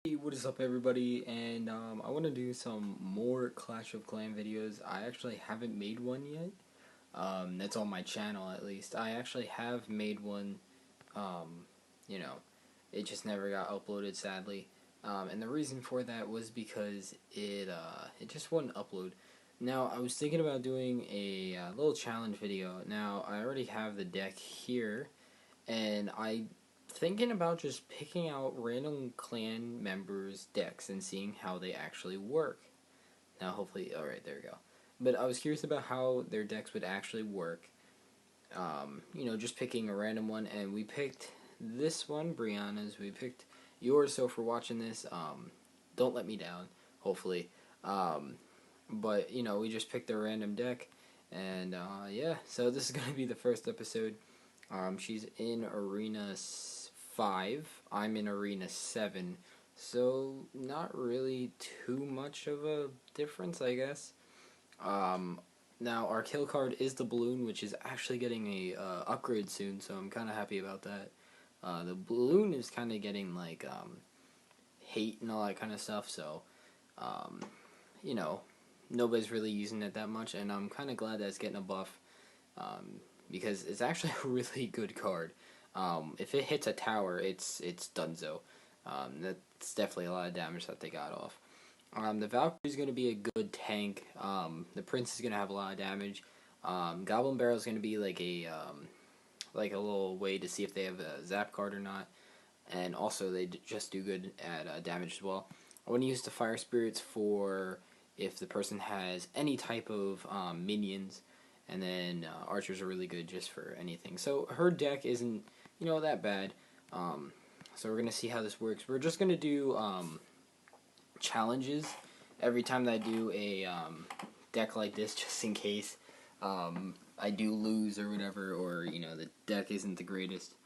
Hey, what is up everybody, and I want to do some more Clash of Clan videos. I actually haven't made one yet. That's on my channel at least. I actually have made one, um, you know, it just never got uploaded sadly. And the reason for that was because it just wouldn't upload. Now, I was thinking about doing a little challenge video. Now, I already have the deck here, and I thinking about just picking out random clan members' decks and seeing how they actually work. Now, hopefully, alright, there we go. But I was curious about how their decks would actually work. Just picking a random one, and we picked this one, Brianna's. We picked yours, so for watching this, don't let me down, hopefully. But we just picked a random deck, and yeah, so this is going to be the first episode. She's in Arena 5. I'm in Arena 7. So, not really too much of a difference, I guess. Now, our kill card is the balloon, which is actually getting a upgrade soon, so I'm kind of happy about that. The balloon is kind of getting, like, hate and all that kind of stuff, so, um, you know, nobody's really using it that much, and I'm kind of glad that it's getting a buff. Because it's actually a really good card. If it hits a tower, it's donezo. That's definitely a lot of damage that they got off. The Valkyrie is going to be a good tank. The Prince is going to have a lot of damage. Goblin Barrel is going to be like a little way to see if they have a zap card or not. And also they just do good at damage as well. I want to use the Fire Spirits for if the person has any type of minions. And then archers are really good just for anything. So her deck isn't, that bad. So we're going to see how this works. We're just going to do challenges every time that I do a deck like this, just in case I do lose or whatever, or, the deck isn't the greatest.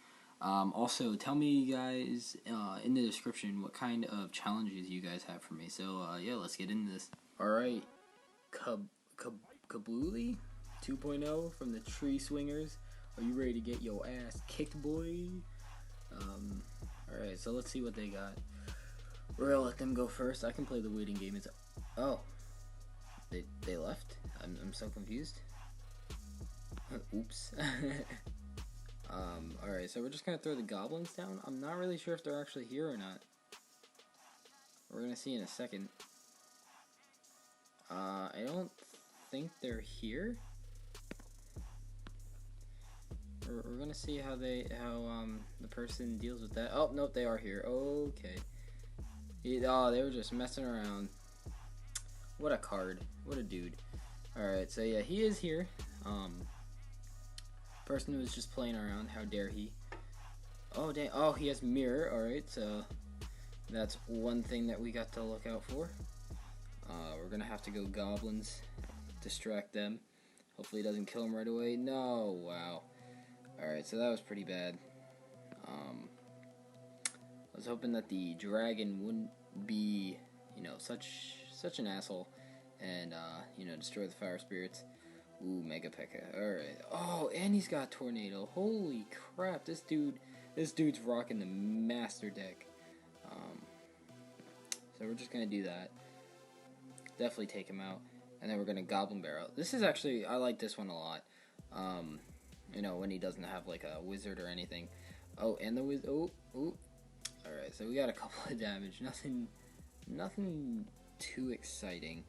Also, tell me, guys, in the description what kind of challenges you guys have for me. So, yeah, let's get into this. Alright, Kabooli 2.0 from the Tree Swingers. Are you ready to get your ass kicked, boy? Alright, so let's see what they got. We're gonna let them go first. I can play the waiting game. Oh, they left? I'm so confused. Oops. Alright, so we're just gonna throw the goblins down. I'm not really sure if they're actually here or not. We're gonna see in a second. I don't think they're here. We're gonna see how the person deals with that. Oh, nope, they are here. Okay. Oh, they were just messing around. What a card. What a dude. Alright, so yeah, he is here. Person who was just playing around. How dare he? Oh, dang. Oh, he has mirror. Alright, so that's one thing that we got to look out for. We're gonna have to go goblins. Distract them. Hopefully he doesn't kill him right away. No, wow. Alright, so that was pretty bad. I was hoping that the dragon wouldn't be, such an asshole and, destroy the fire spirits. Ooh, Mega P.E.K.K.A. Alright. Oh, and he's got Tornado. Holy crap, this dude's rocking the master deck. So we're just gonna do that. Definitely take him out. And then we're gonna Goblin Barrel. This is actually, I like this one a lot. When he doesn't have like a wizard or anything. Oh, and the wizard. Oh. Alright, so we got a couple of damage. Nothing too exciting.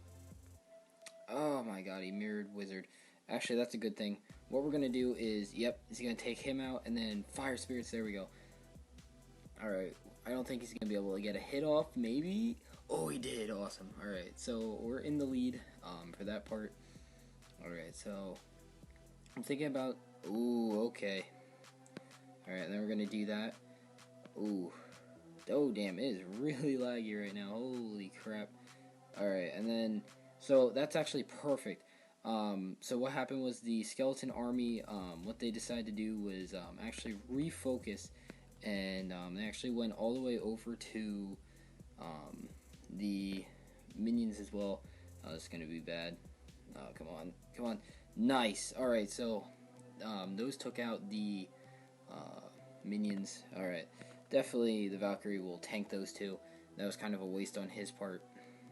Oh my god, he mirrored wizard. Actually, that's a good thing. What we're gonna do is, yep, he's gonna take him out and then fire spirits. There we go. Alright, I don't think he's gonna be able to get a hit off. Maybe. Oh, he did. Awesome. Alright, so we're in the lead for that part. Alright, so I'm thinking about. Ooh, okay. Alright, then we're gonna do that. Ooh. Oh, damn, it is really laggy right now. Holy crap. Alright, and then, so that's actually perfect. So what happened was the skeleton army, what they decided to do was actually refocus, and they actually went all the way over to the minions as well. This is going to be bad. Come on. Nice. Alright, so those took out the minions. Alright. Definitely the Valkyrie will tank those two. That was kind of a waste on his part.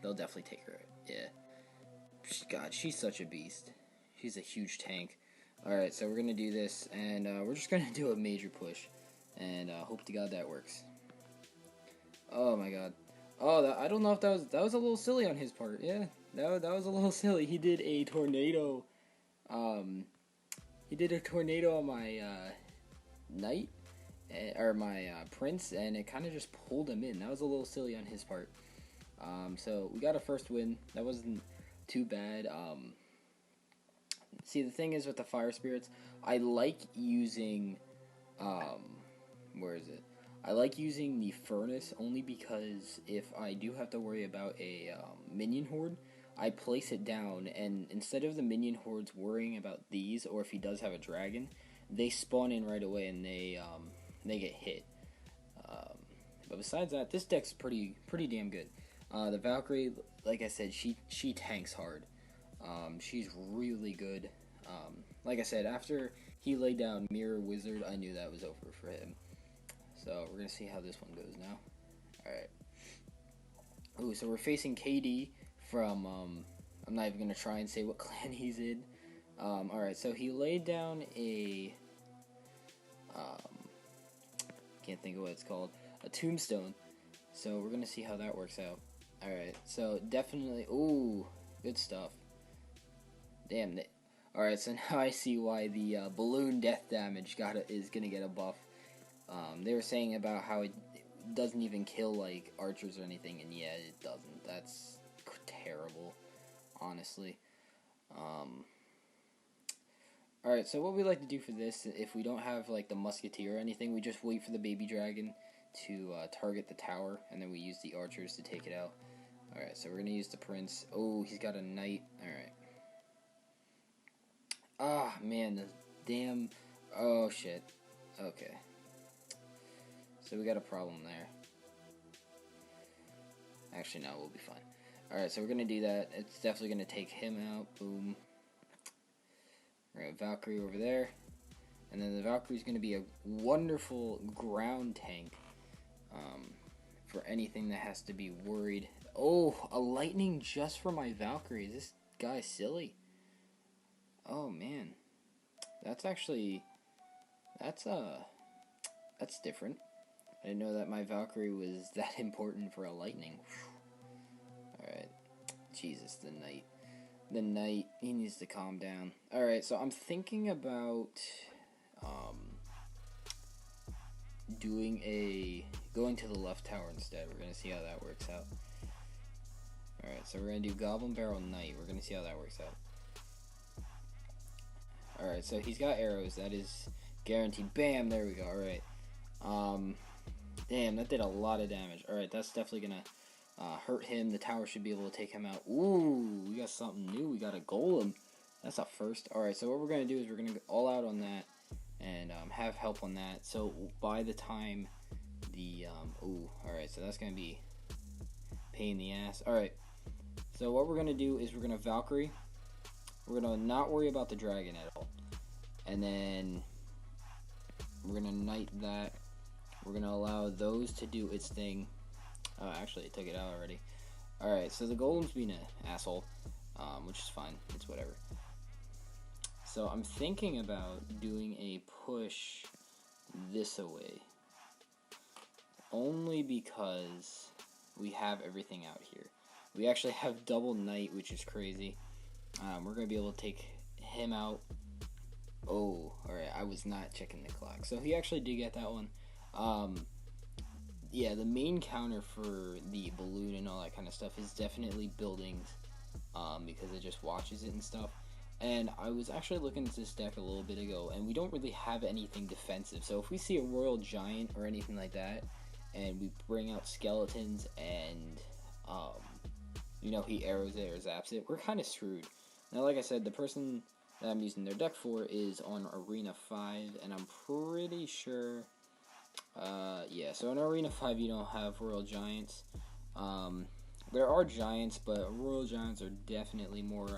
They'll definitely take her. Yeah. God, she's such a beast. She's a huge tank. Alright, so we're going to do this, and we're just going to do a major push. And hope to God that works. Oh my god. Oh, I don't know if that was a little silly on his part. Yeah, that was a little silly. He did a tornado. He did a tornado on my knight, or my prince, and it kind of just pulled him in. That was a little silly on his part. So we got a first win. That wasn't too bad. See, the thing is with the fire spirits, I like using, where is it? I like using the furnace only because if I do have to worry about a minion horde, I place it down, and instead of the minion hordes worrying about these, or if he does have a dragon, they spawn in right away and they get hit. But besides that, this deck's pretty damn good. The Valkyrie, like I said, she tanks hard. She's really good. Like I said, after he laid down Mirror Wizard, I knew that was over for him. So we're gonna see how this one goes now. Alright. Ooh, so we're facing KD from, I'm not even gonna try and say what clan he's in. Alright, so he laid down a, can't think of what it's called, a tombstone. So we're gonna see how that works out. Alright, so definitely, ooh, good stuff. Damn it. Alright, so now I see why the balloon death damage is gonna get a buff. They were saying about how it doesn't even kill, like, archers or anything, and yeah, it doesn't. That's terrible, honestly. Alright, so what we like to do for this, if we don't have, like, the musketeer or anything, we just wait for the baby dragon to target the tower, and then we use the archers to take it out. Alright, so we're gonna use the prince. Oh, he's got a knight. Alright. Ah, man, the damn... Oh, shit. Okay. So we got a problem there. Actually, no, we'll be fine. Alright, so we're going to do that. It's definitely going to take him out. Boom. We're going to have Valkyrie over there. And then the Valkyrie's going to be a wonderful ground tank. For anything that has to be worried. Oh, a lightning just for my Valkyrie. This guy's silly. Oh, man. That's actually... That's different. I didn't know that my Valkyrie was that important for a lightning. Alright. Jesus, the knight. The knight, he needs to calm down. Alright, so I'm thinking about going to the left tower instead. We're gonna see how that works out. Alright, so we're gonna do Goblin Barrel Knight. We're gonna see how that works out. Alright, so he's got arrows. That is guaranteed. Bam, there we go. Alright. Damn, that did a lot of damage. Alright, that's definitely gonna hurt him. The tower should be able to take him out. Ooh, we got something new. We got a golem. That's a first. Alright, so what we're gonna do is we're gonna go all out on that and have help on that. So by the time the ooh, alright, so that's gonna be pain in the ass. Alright. So what we're gonna do is we're gonna Valkyrie. We're gonna not worry about the dragon at all. And then we're gonna knight that. We're gonna allow those to do its thing. Oh, actually, it took it out already. Alright, so the golem's being an asshole, which is fine. It's whatever. So I'm thinking about doing a push this away. Only because we have everything out here. We actually have double knight, which is crazy. We're going to be able to take him out. Oh, alright, I was not checking the clock. So he actually did get that one. Yeah, the main counter for the balloon and all that kind of stuff is definitely buildings, because it just watches it and stuff. And I was actually looking at this deck a little bit ago, and we don't really have anything defensive. So if we see a Royal Giant or anything like that, and we bring out skeletons and, you know, he arrows it or zaps it, we're kind of screwed. Now, like I said, the person that I'm using their deck for is on Arena 5, and I'm pretty sure, yeah, so in Arena 5 you don't have Royal Giants. There are Giants, but Royal Giants are definitely more,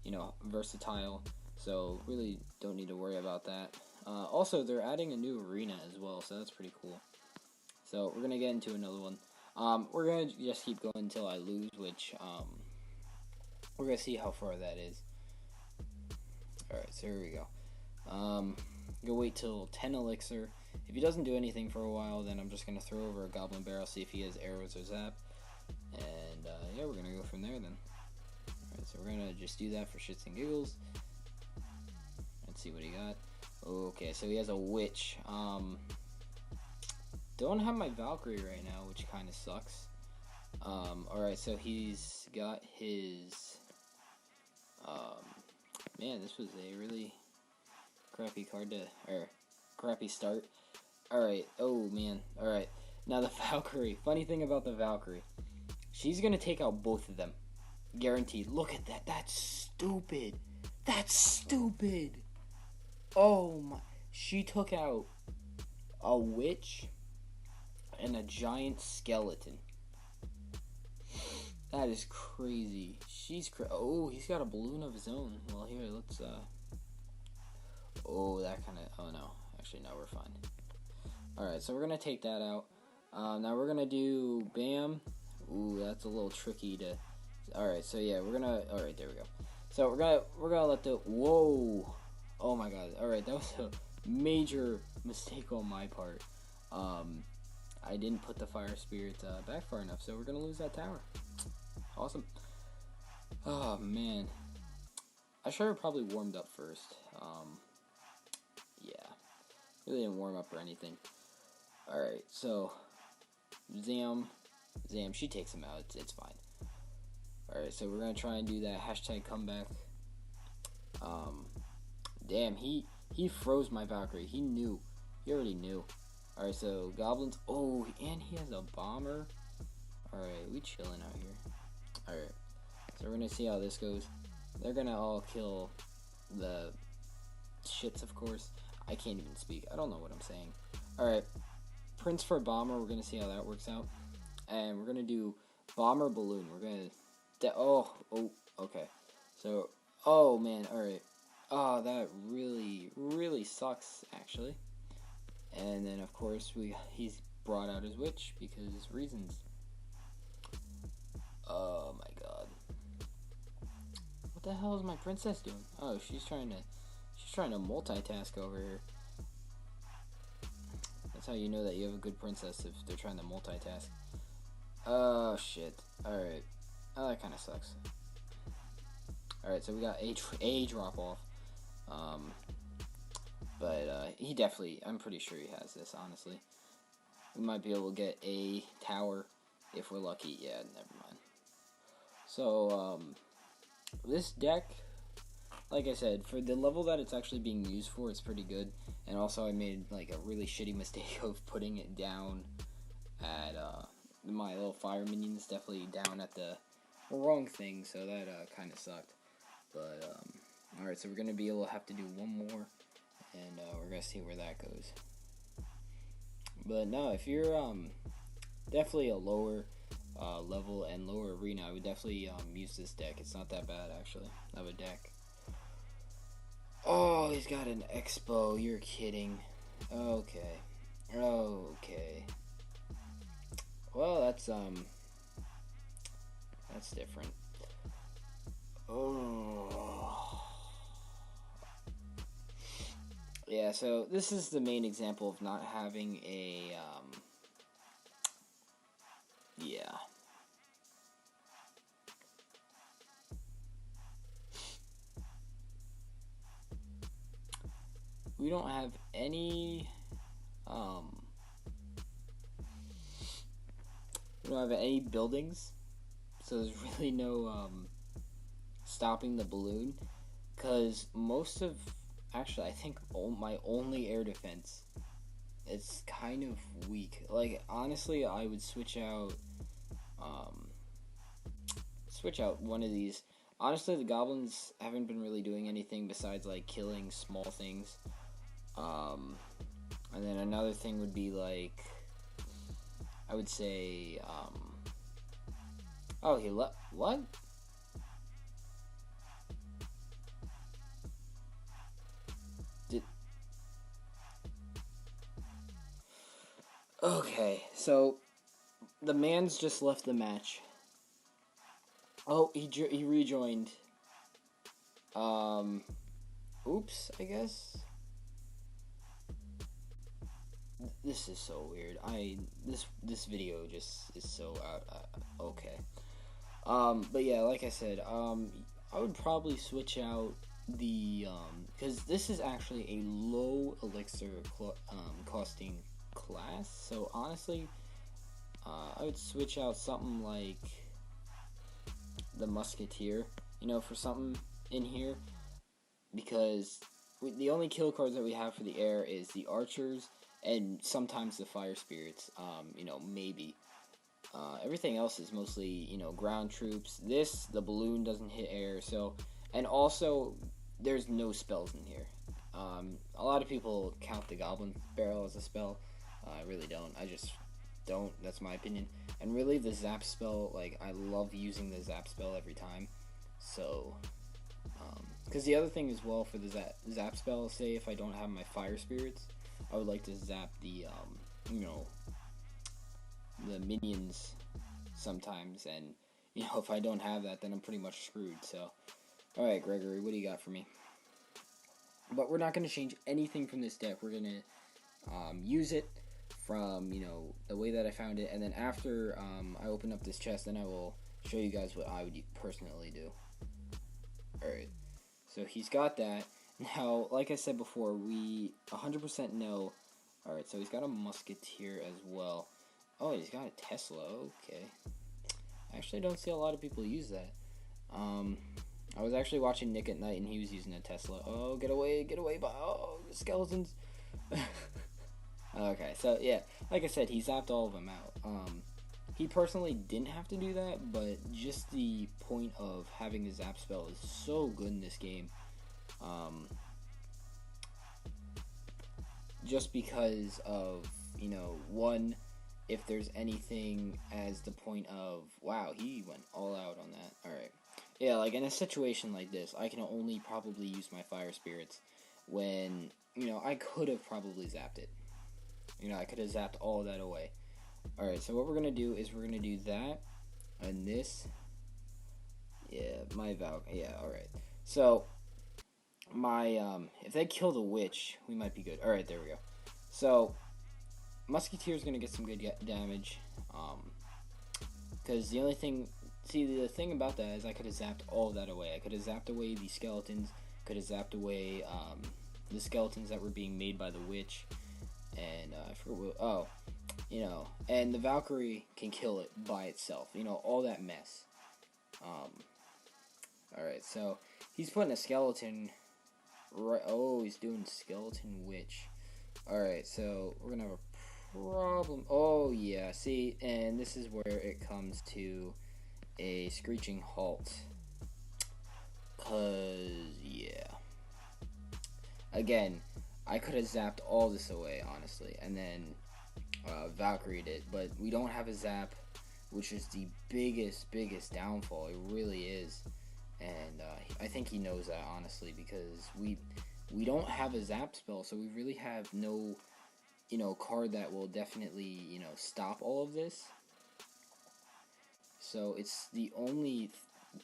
you know, versatile, so really don't need to worry about that. Also, they're adding a new arena as well, so that's pretty cool. So we're going to get into another one. We're gonna just keep going until I lose, which we're gonna see how far that is. All right, so here we go. Go wait till 10 elixir. If he doesn't do anything for a while, then I'm just gonna throw over a goblin barrel, see if he has arrows or zap, and yeah, we're gonna go from there then. All right, so we're gonna just do that for shits and giggles. Let's see what he got. Okay, so he has a witch. Don't have my Valkyrie right now, which kind of sucks. Alright, so he's got his... man, this was a really crappy card to... or crappy start. Alright, oh man, alright. Now the Valkyrie. Funny thing about the Valkyrie. She's gonna take out both of them. Guaranteed. Look at that. That's stupid. That's stupid. Oh my... She took out a witch and a giant skeleton. That is crazy. Oh, he's got a balloon of his own. Well, here, let's, oh, that kind of... Oh, no. Actually, no, we're fine. Alright, so we're going to take that out. Now we're going to do... Bam. Ooh, that's a little tricky to... Alright, so yeah, we're going to... Alright, there we go. So we're gonna let the... Whoa. Oh, my God. Alright, that was a major mistake on my part. I didn't put the fire spirit back far enough, so we're gonna lose that tower. Awesome. Oh man, I should have probably warmed up first. Yeah, really didn't warm up or anything. All right, so Zam, she takes him out. It's fine. All right, so we're gonna try and do that hashtag comeback. Damn, he froze my Valkyrie. He knew. He already knew. Alright, so goblins. Oh, and he has a bomber. Alright, we chilling out here. Alright, so we're gonna see how this goes. They're gonna all kill the shits, of course. I can't even speak. I don't know what I'm saying. Alright, Prince for bomber. We're gonna see how that works out. And we're gonna do bomber balloon. We're gonna... oh, okay. So, oh man, alright. Oh, that really, really sucks, actually. And then, of course, he's brought out his witch because reasons. Oh my god! What the hell is my princess doing? Oh, she's trying to multitask over here. That's how you know that you have a good princess, if they're trying to multitask. Oh shit! All right. Oh, that kind of sucks. All right, so we got a drop off. But he definitely, I'm pretty sure he has this, honestly. We might be able to get a tower if we're lucky. Yeah, never mind. So, this deck, like I said, for the level that it's actually being used for, it's pretty good. And also I made, like, a really shitty mistake of putting it down at, my little fire minions, definitely down at the wrong thing, so that, kind of sucked. But, alright, so we're going to be able to have to do one more. And we're gonna see where that goes. But no, if you're definitely a lower level and lower arena, I would definitely use this deck. It's not that bad, actually, of a deck. Oh, he's got an expo. You're kidding. Okay. Okay. Well, that's different. Oh. Yeah, so this is the main example of not having a, yeah. We don't have any, we don't have any buildings, so there's really no, stopping the balloon, because most of... Actually, I think my only air defense, it's kind of weak. Like, honestly, I would switch out one of these. Honestly, the goblins haven't been really doing anything besides, like, killing small things. And then another thing would be, like, I would say, oh, he left, what? Okay, so The man's just left the match. Oh, he rejoined. Oops, I guess. This is so weird. This video just is so okay. But yeah, like I said, I would probably switch out the because this is actually a low elixir costing class. So honestly, I would switch out something like the musketeer, for something in here, because the only kill cards that we have for the air is the archers and sometimes the fire spirits. Maybe. Everything else is mostly, ground troops. The balloon doesn't hit air, so, and also, there's no spells in here. A lot of people count the goblin barrel as a spell. I really don't. I just don't. That's my opinion. And really, the zap spell, like, I love using the zap spell every time. So, because the other thing as well for the zap spell, say if I don't have my fire spirits, I would like to zap the, the minions sometimes, and if I don't have that, then I'm pretty much screwed. So, alright, Gregory, what do you got for me? But we're not going to change anything from this deck. We're going to use it from the way that I found it, and then after I open up this chest, then I will show you guys what I would personally do. Alright, so he's got that. Now, like I said before, we 100% know. Alright, so he's got a musketeer as well. Oh, he's got a Tesla. Okay. I actually don't see a lot of people use that. I was actually watching Nick at night, and he was using a Tesla. Oh, get away, oh, the skeletons. Okay, so, yeah. Like I said, he zapped all of them out. He personally didn't have to do that, but just the point of having the zap spell is so good in this game. Just because of, one, if there's anything as the point of, wow, he went all out on that. Alright. Yeah, like in a situation like this, I can only probably use my fire spirits when, I could have probably zapped it. I could have zapped all that away. Alright, so what we're going to do is we're going to do that and this. Yeah, my Val. Yeah, alright. So, my, if they kill the witch, we might be good. Alright, there we go. So, Musketeer's going to get some good damage, because the only thing, the thing about that is I could have zapped all that away. I could have zapped away the skeletons, could have zapped away, the skeletons that were being made by the witch, and, I forgot what, and the Valkyrie can kill it by itself, all that mess. Alright, so, he's putting a skeleton, right, oh, he's doing skeleton witch. Alright, so, we're gonna have a problem. Oh, yeah, see, and this is where it comes to a screeching halt. Cause, yeah. Again, I could have zapped all this away, honestly, and then Valkyrie did, but we don't have a zap, which is the biggest downfall. It really is, and I think he knows that, honestly, because we don't have a zap spell, so we really have no, card that will definitely, stop all of this. So it's the only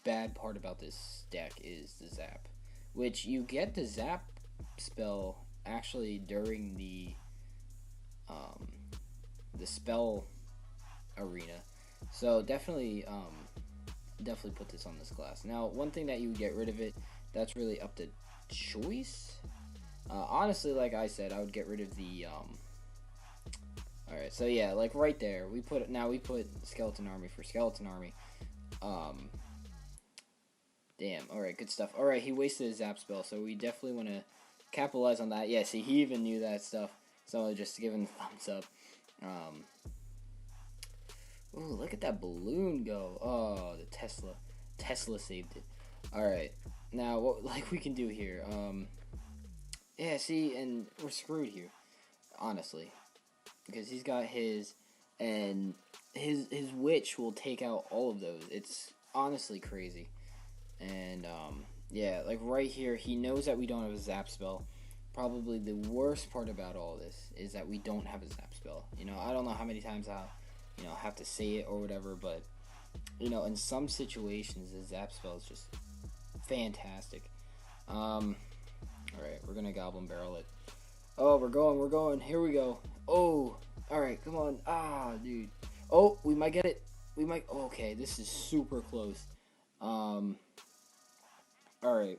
bad part about this deck is the zap, which you get the zap spell actually during the spell arena. So definitely put this on this class. Now, one thing that you would get rid of it, that's really up to choice. Honestly, like I said, I would get rid of the alright, so yeah, like right there, we put Skeleton Army for Skeleton Army. Damn, alright, good stuff. Alright, he wasted his zap spell, so we definitely want to capitalize on that. Yeah, see, he even knew that stuff, so just giving the thumbs up. Ooh, look at that balloon go. Oh, the Tesla saved it. Alright, now, what we can do here, yeah, see, and we're screwed here, honestly, because he's got his, and his witch will take out all of those. It's honestly crazy. And, yeah, like right here, he knows that we don't have a zap spell. Probably the worst part about all this is that we don't have a zap spell. I don't know how many times have to say it or whatever, but in some situations the zap spell is just fantastic. All right, we're gonna goblin barrel it. Oh, we're going. Here we go. Oh, all right, come on. Ah, dude. Oh, we might get it. We might. Okay, this is super close. All right,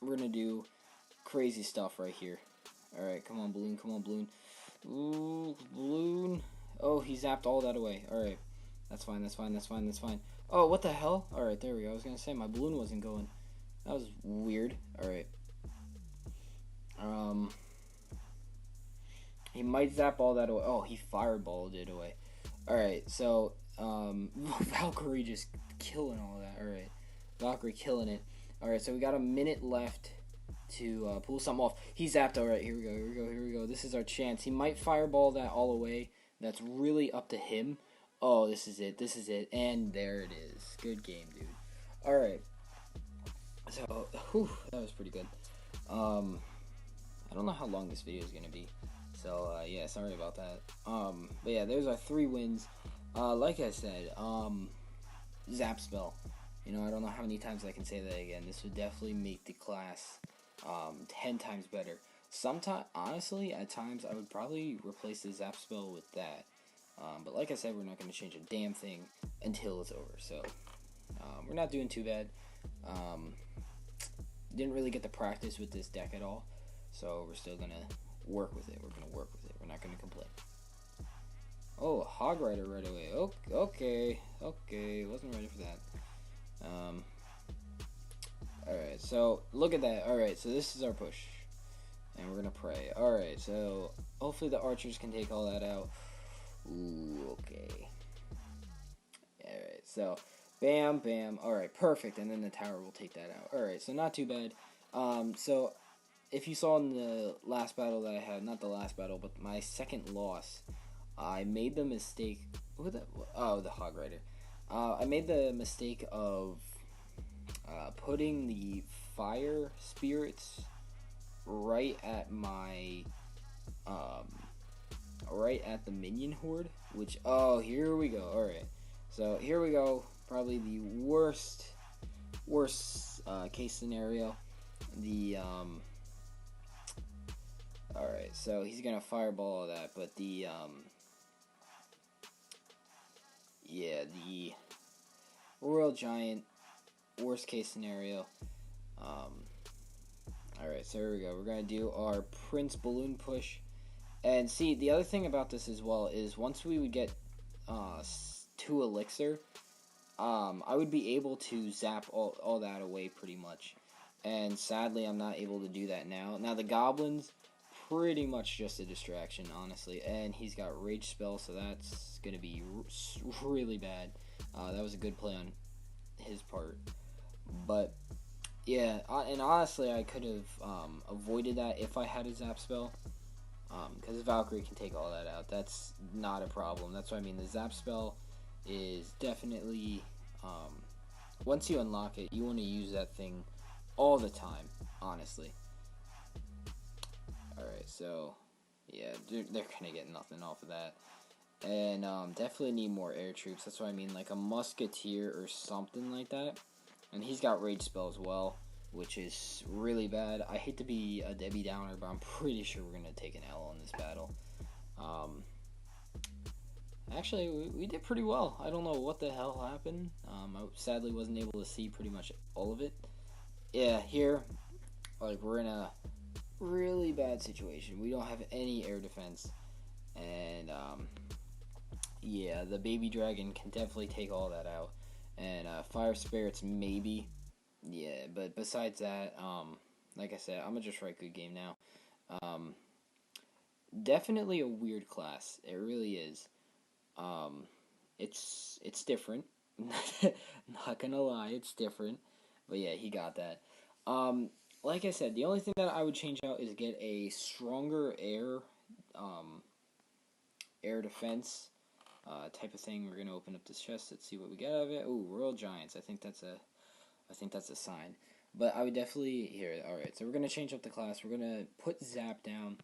we're gonna do crazy stuff right here. All right, come on, balloon. Come on, balloon. Ooh, balloon. Oh, he zapped all that away. All right, that's fine. That's fine. That's fine. That's fine. Oh, what the hell? All right, there we go. I was gonna say my balloon wasn't going. That was weird. All right. He might zap all that away. Oh, he fireballed it away. Alright, so, Valkyrie just killing all that. Alright, Valkyrie killing it. Alright, so we got a minute left to pull something off. He zapped. Alright, here we go, here we go, here we go. This is our chance. He might fireball that all away. That's really up to him. Oh, this is it. This is it. And there it is. Good game, dude. Alright. So, whew, that was pretty good. I don't know how long this video is going to be. So, yeah, sorry about that. But yeah, there's our 3 wins. Like I said, Zap Spell. I don't know how many times I can say that again. This would definitely make the class, 10 times better. Sometimes, honestly, at times, I would probably replace the Zap Spell with that. But like I said, we're not going to change a damn thing until it's over. So, we're not doing too bad. Didn't really get to practice with this deck at all. So, we're still going to work with it. We're going to work with it. We're not going to complain. Oh, Hog Rider right away. Okay. Wasn't ready for that. Alright, so look at that. Alright, so this is our push. And we're going to pray. Alright, so hopefully the archers can take all that out. Ooh, okay. Alright, so bam, bam. Alright, perfect. And then the tower will take that out. Alright, so not too bad. So if you saw in the last battle that I had, not the last battle, but my second loss, I made the mistake. The Hog Rider. I made the mistake of putting the fire spirits right at my right at the minion horde. Which here we go. All right, so here we go. Probably the worst case scenario. The Alright, so he's gonna fireball all that, but the Royal Giant, worst case scenario. Alright, so here we go. We're gonna do our Prince Balloon push. And see, the other thing about this as well is once we would get 2 elixir, I would be able to zap all that away pretty much. And sadly, I'm not able to do that now. Now, the goblins, pretty much just a distraction, honestly. And he's got Rage Spell, so that's going to be really bad. That was a good play on his part. But, yeah, and honestly, I could have avoided that if I had a Zap Spell. Because Valkyrie can take all that out. That's not a problem. That's what I mean. The Zap Spell is definitely... once you unlock it, you want to use that thing all the time, honestly. Alright, so, yeah, they're gonna get nothing off of that. And, definitely need more air troops. That's what I mean, like a musketeer or something like that. And he's got Rage Spell as well, which is really bad. I hate to be a Debbie Downer, but I'm pretty sure we're gonna take an L on this battle. Actually, we did pretty well. I don't know what the hell happened. I sadly wasn't able to see pretty much all of it. Yeah, here, like, we're in a really bad situation. We don't have any air defense. And, yeah, the baby dragon can definitely take all that out. And, fire spirits, maybe. Yeah, but besides that, like I said, I'm gonna just write good game now. Definitely a weird class. It really is. It's different. Not gonna lie, it's different. But yeah, he got that. Like I said, the only thing that I would change out is get a stronger air defense, type of thing. We're gonna open up this chest. Let's see what we get out of it. Ooh, Royal Giants. I think that's a sign. But I would definitely alright, so we're gonna change up the class. We're gonna put Zap down.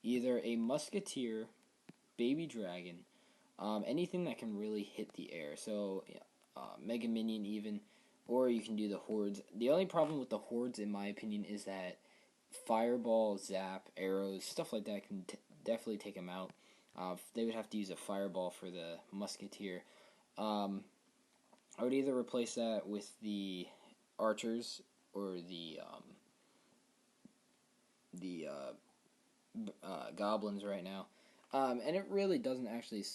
Either a Musketeer, Baby Dragon, anything that can really hit the air. So, Mega Minion even, or you can do the hordes. The only problem with the hordes, in my opinion, is that fireball, zap, arrows, stuff like that can definitely take them out. They would have to use a fireball for the musketeer. Um, I would either replace that with the archers or the goblins right now. And it really doesn't actually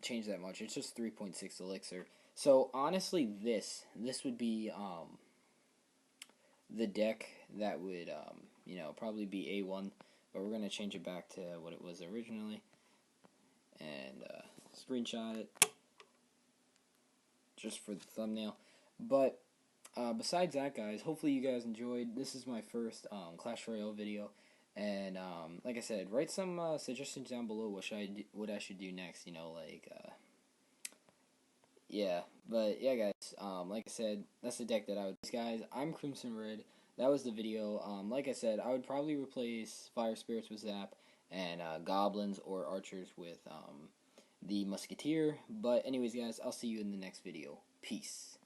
change that much. It's just 3.6 elixir. So honestly, this would be the deck that would probably be A1, but we're gonna change it back to what it was originally and screenshot it just for the thumbnail. But besides that, guys, hopefully you guys enjoyed. This is my first Clash Royale video, and like I said, write some suggestions down below what I should do next. Yeah, but yeah, guys. Like I said, that's the deck that I would. Guys, I'm Crimson Red. That was the video. Like I said, I would probably replace Fire Spirits with Zap and Goblins or Archers with the Musketeer. But anyways, guys, I'll see you in the next video. Peace.